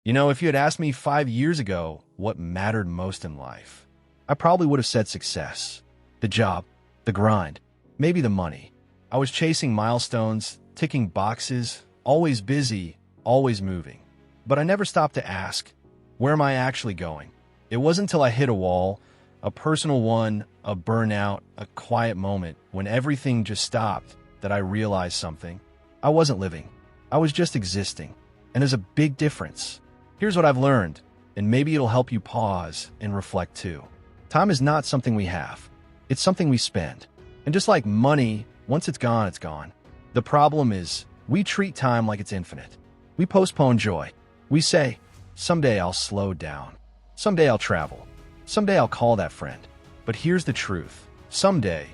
If you had asked me 5 years ago what mattered most in life, I probably would have said success, the job, the grind, maybe the money. I was chasing milestones, ticking boxes, always busy, always moving. But I never stopped to ask, where am I actually going? It wasn't until I hit a wall, a personal one, a burnout, a quiet moment, when everything just stopped, that I realized something. I wasn't living. I was just existing. And there's a big difference. Here's what I've learned, and maybe it'll help you pause and reflect too. Time is not something we have. It's something we spend. And just like money, once it's gone, it's gone. The problem is, we treat time like it's infinite. We postpone joy. We say, someday I'll slow down. Someday I'll travel. Someday I'll call that friend. But here's the truth. Someday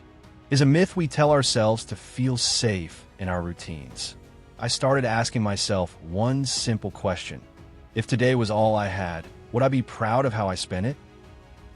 is a myth we tell ourselves to feel safe in our routines. I started asking myself one simple question. If today was all I had, would I be proud of how I spent it?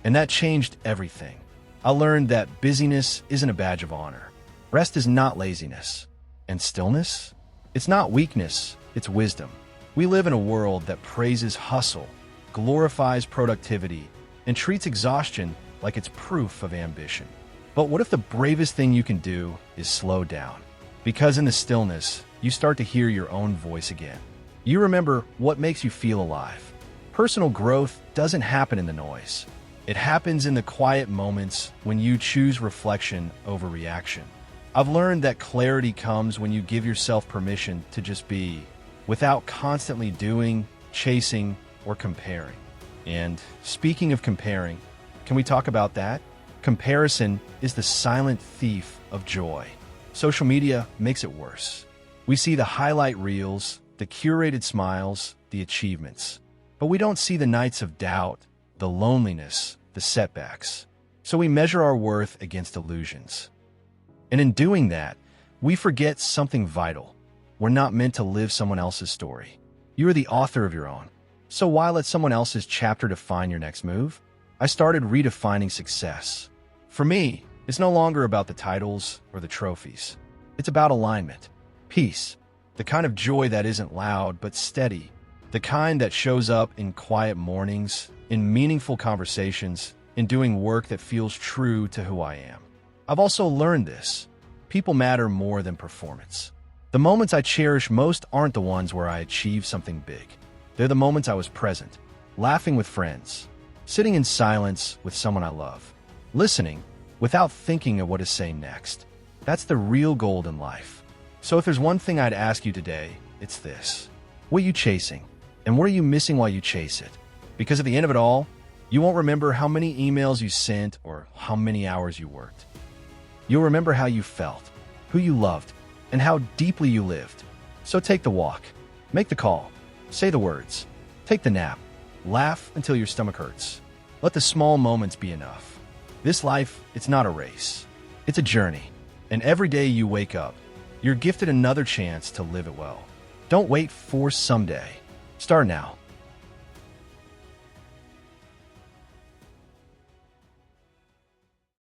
And that changed everything. I learned that busyness isn't a badge of honor. Rest is not laziness. And stillness? It's not weakness, it's wisdom. We live in a world that praises hustle, glorifies productivity, and treats exhaustion like it's proof of ambition. But what if the bravest thing you can do is slow down? Because in the stillness, you start to hear your own voice again. You remember what makes you feel alive. Personal growth doesn't happen in the noise. It happens in the quiet moments when you choose reflection over reaction. I've learned that clarity comes when you give yourself permission to just be, without constantly doing, chasing, or comparing. And speaking of comparing, can we talk about that? Comparison is the silent thief of joy. Social media makes it worse. We see the highlight reels, the curated smiles, the achievements. But we don't see the nights of doubt, the loneliness, the setbacks. So we measure our worth against illusions. And in doing that, we forget something vital. We're not meant to live someone else's story. You are the author of your own. So why let someone else's chapter define your next move? I started redefining success. For me, it's no longer about the titles or the trophies. It's about alignment, peace, the kind of joy that isn't loud but steady, the kind that shows up in quiet mornings, in meaningful conversations, in doing work that feels true to who I am. I've also learned this. People matter more than performance. The moments I cherish most aren't the ones where I achieve something big. They're the moments I was present, laughing with friends, sitting in silence with someone I love, listening without thinking of what to say next. That's the real gold in life. So if there's one thing I'd ask you today, it's this. What are you chasing? And what are you missing while you chase it? Because at the end of it all, you won't remember how many emails you sent or how many hours you worked. You'll remember how you felt, who you loved, and how deeply you lived. So take the walk, make the call, say the words, take the nap, laugh until your stomach hurts. Let the small moments be enough. This life, it's not a race. It's a journey. And every day you wake up, you're gifted another chance to live it well. Don't wait for someday. Start now.